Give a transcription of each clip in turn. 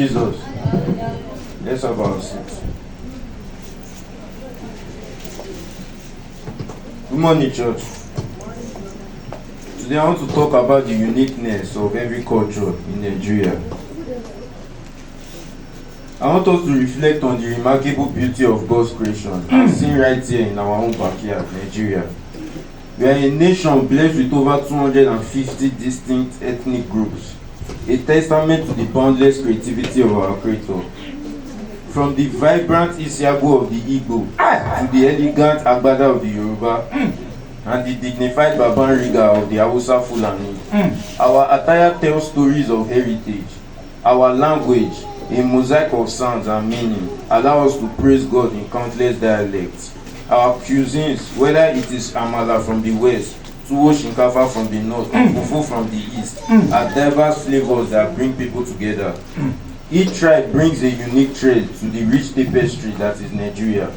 Jesus. Let's have our seats. Good morning, church. Today I want to talk about the uniqueness of every culture in Nigeria. I want us to reflect on the remarkable beauty of God's creation, as seen right here in our own backyard, Nigeria. We are a nation blessed with over 250 distinct ethnic groups, a testament to the boundless creativity of our Creator. From the vibrant Isiago of the Igbo to the elegant Agbada of the Yoruba and the dignified Babanriga of the Hausa Fulani, our attire tells stories of heritage. Our language, a mosaic of sounds and meaning, allow us to praise God in countless dialects. Our cuisines, whether it is amala from the west, tuwo shinkafa from the north, or fufu from the east, are diverse flavors that bring people together. Each tribe brings a unique thread to the rich tapestry that is Nigeria.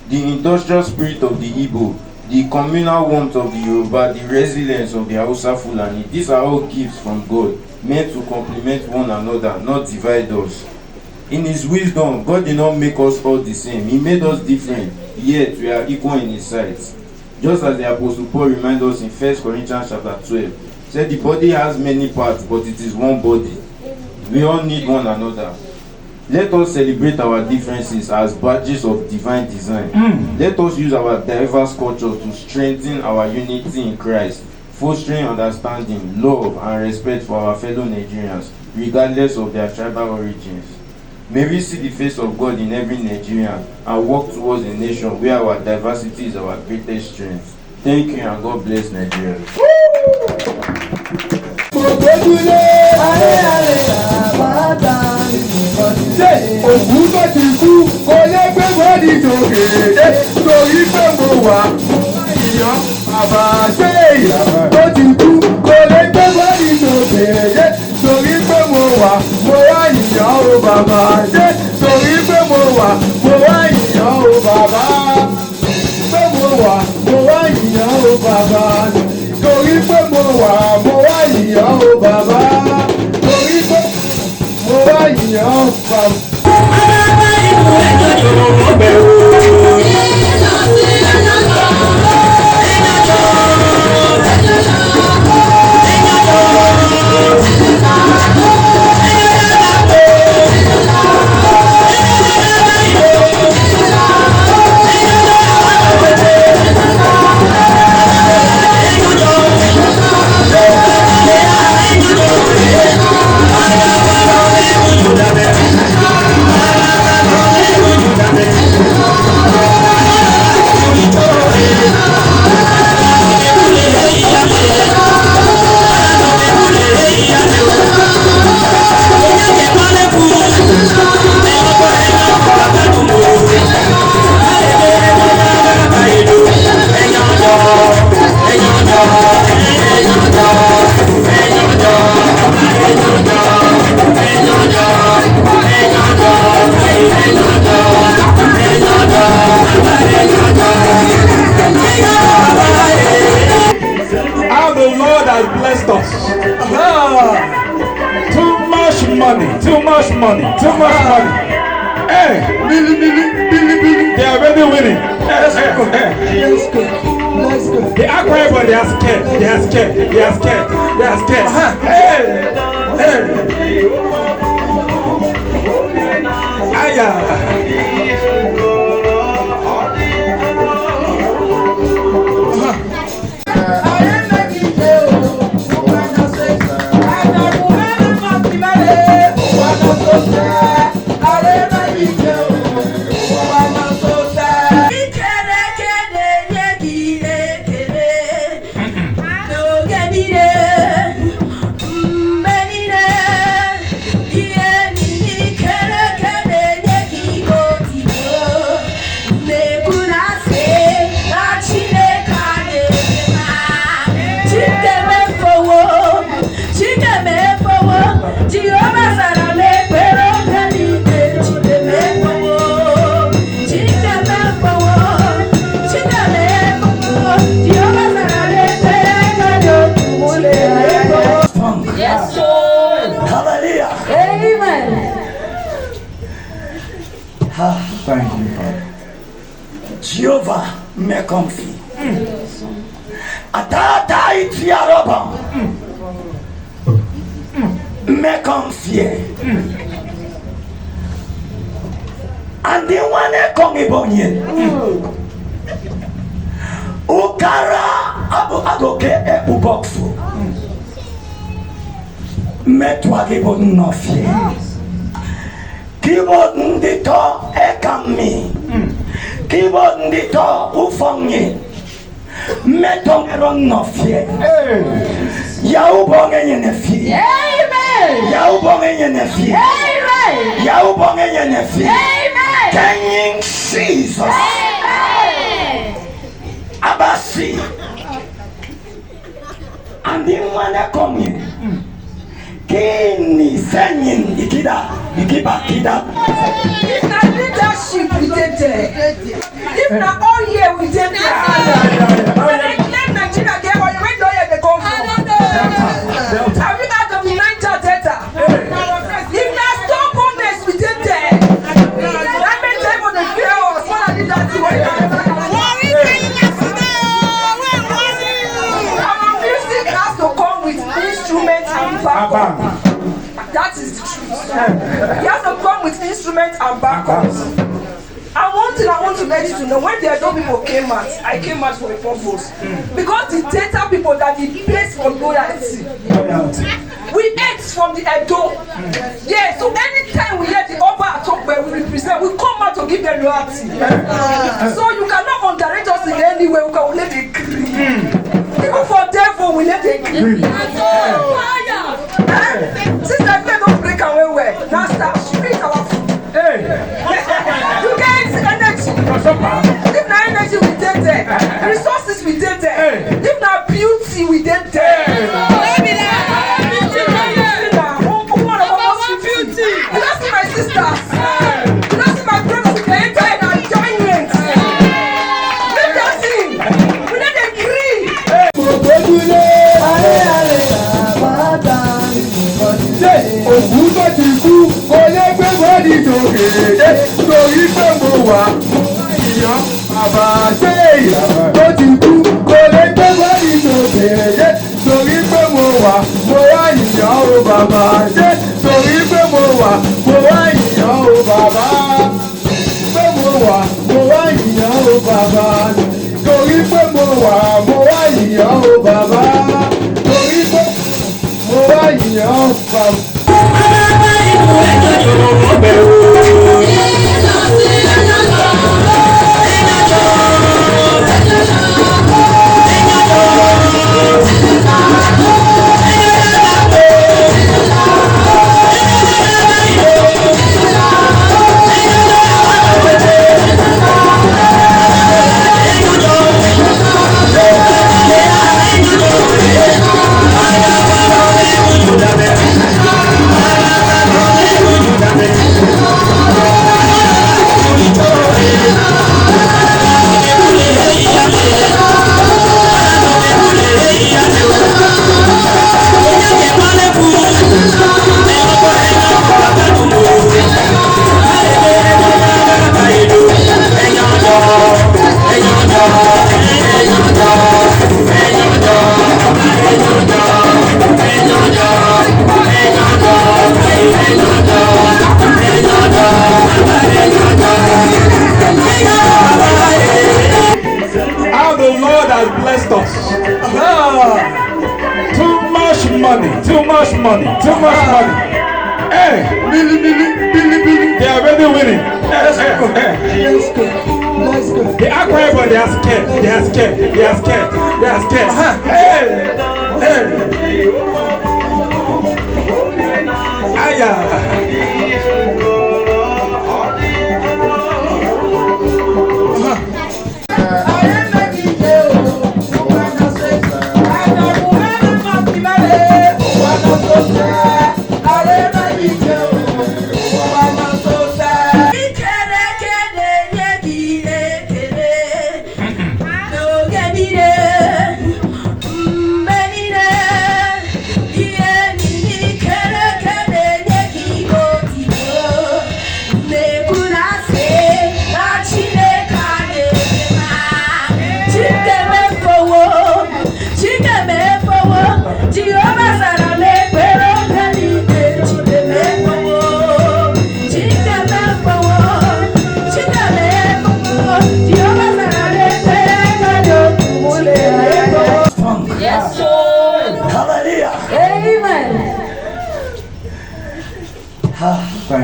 The industrial spirit of the Igbo, the communal warmth of the Yoruba, the resilience of the Hausa Fulani, these are all gifts from God, meant to complement one another, not divide us. In His wisdom, God did not make us all the same. He made us different, yet we are equal in His sight. Just as the Apostle Paul reminds us in 1 Corinthians chapter 12, said the body has many parts, but it is one body. We all need one another. Let us celebrate our differences as badges of divine design. Let us use our diverse culture to strengthen our unity in Christ, fostering understanding, love, and respect for our fellow Nigerians, regardless of their tribal origins. May we see the face of God in every Nigerian and work towards a nation where our diversity is our greatest strength. Thank you and God bless Nigeria. Òkú tó ti kú kò lè gbé bọ́dì sókè torí pé mo wà ìyàn bàbá ṣe ìyàwó tó ti kú kò lè gbé bọ́dì sókè torí pé mo wà ìyàn o bàbá ṣe torí pé mo wà ìyàn o bàbá pé mo wà ìyàn o bàbá torí pé mo wà ìyàn o bàbá torí pé mo wá ìyàn bàbá. Too much money. Hey, they are already winning. Let's go. They are quiet, but they are scared. Hey. Aya. Thank you, Father. Jehovah me comfy. Atata itiaroba. Me comfy. And the one come ibonye. Ukara agoke ubokfu. Me twagibon no fear. Keyboard ndito ekami. Keyboard ndito ufongi. Meton eron no fear. Ya ubonge nyene fear. Amen. Ya ubonge nyene fear. Amen. Ya ubonge nyene fear. Amen. Thanking Jesus. Amen. Abasi. And the one coming. Kini senyin ikida kida. If na leadership we dey there, if na all year we dey there, when they claim Nigeria get oil, where the oil dey come from? Have you heard of the Niger Delta? If na stubbornness we dey there, that means they go dey fear us more than that thing wey our music has to come with instruments and backup. That is the truth. You have to come with instruments and backups. And one thing I want to let you to know, when the Edo people came out, I came out for a purpose. Because the data people that the place for loyalty. We ate from the Edo. Yeah, so anytime we hear the Oba talk where we represent, we come out to give them loyalty. So you cannot underrate us in any way, we can let it agree. Even for devil, we let it agree. Sister, if they don't break away well, now start street our food. You get energy. If na energy we did there, resources we did there. If na beauty we did there. You don't see my sisters. You don't see my brothers. They enter in our giant. Let them sing. We let them agree. Òkú tó ti kú kò lè gbé bọ́dì sókè dé torí pé mo wà ìyàn bàbá ṣé ìyàn tó ti kú kò lè gbé bọ́dì sókè dé torí pé mo wà ìyàn o bàbá ṣé torí pé mo wà ìyàn o bàbá pé mo wà ìyàn o bàbá torí pé mo wà ìyàn o bàbá torí pé mo wà ìyàn o bàbá. Too much money. Hey, Billy. They are already winning. Let's go. They are crying, but they are scared. Hey.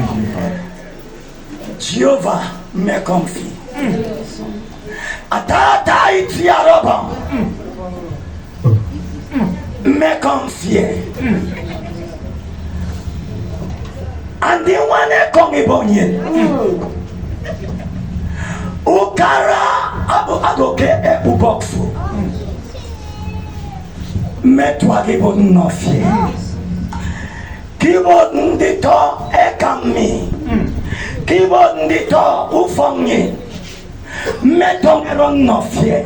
Thank you, Father. Jehovah me comfy. Atata itiaroba. Me comfy. And the one come ibonye. Ukara agoke ubokfu. Metwa gibo nofie. Kibo ndito ekami. Kibo ndito ufonye. Metongero nofie.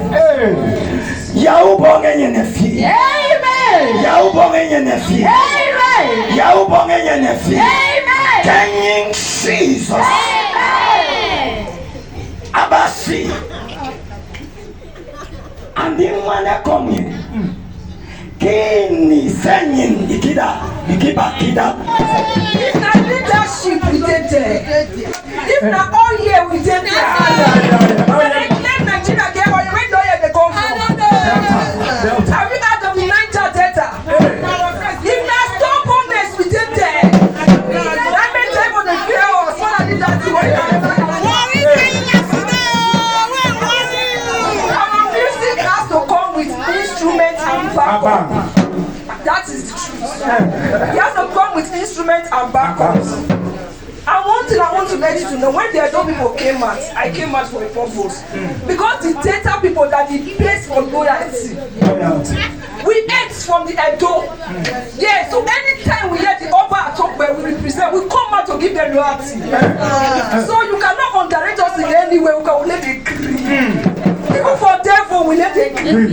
Ya ubonge nyenefie. Amen. Ya ubonge nyenefie. Amen. Ya ubonge nyenefie. Amen. King Jesus. Amen. Abasi. Andi mwana komye. Kini senyin ikida kida. If na leadership we dey there, if na all year we dey there, when they claim Nigeria get oil, where the oil dey come from? Have you heard of the Niger Delta? If na stubbornness we dey there, that mean time for the fear us. What are leaders doing? Our music has to come with instruments and backup. That is the truth. He has to come with instruments and backups. And one thing I want to let you to know, when the Edo people came out, I came out for a purpose. Because the data people that the place for loyalty. We ate from the Edo. Yeah, so anytime we hear the Oba talk where we represent, we come out to give them loyalty. So you cannot underrate us in any way. We can let it agree. Even for devil, we let it agree.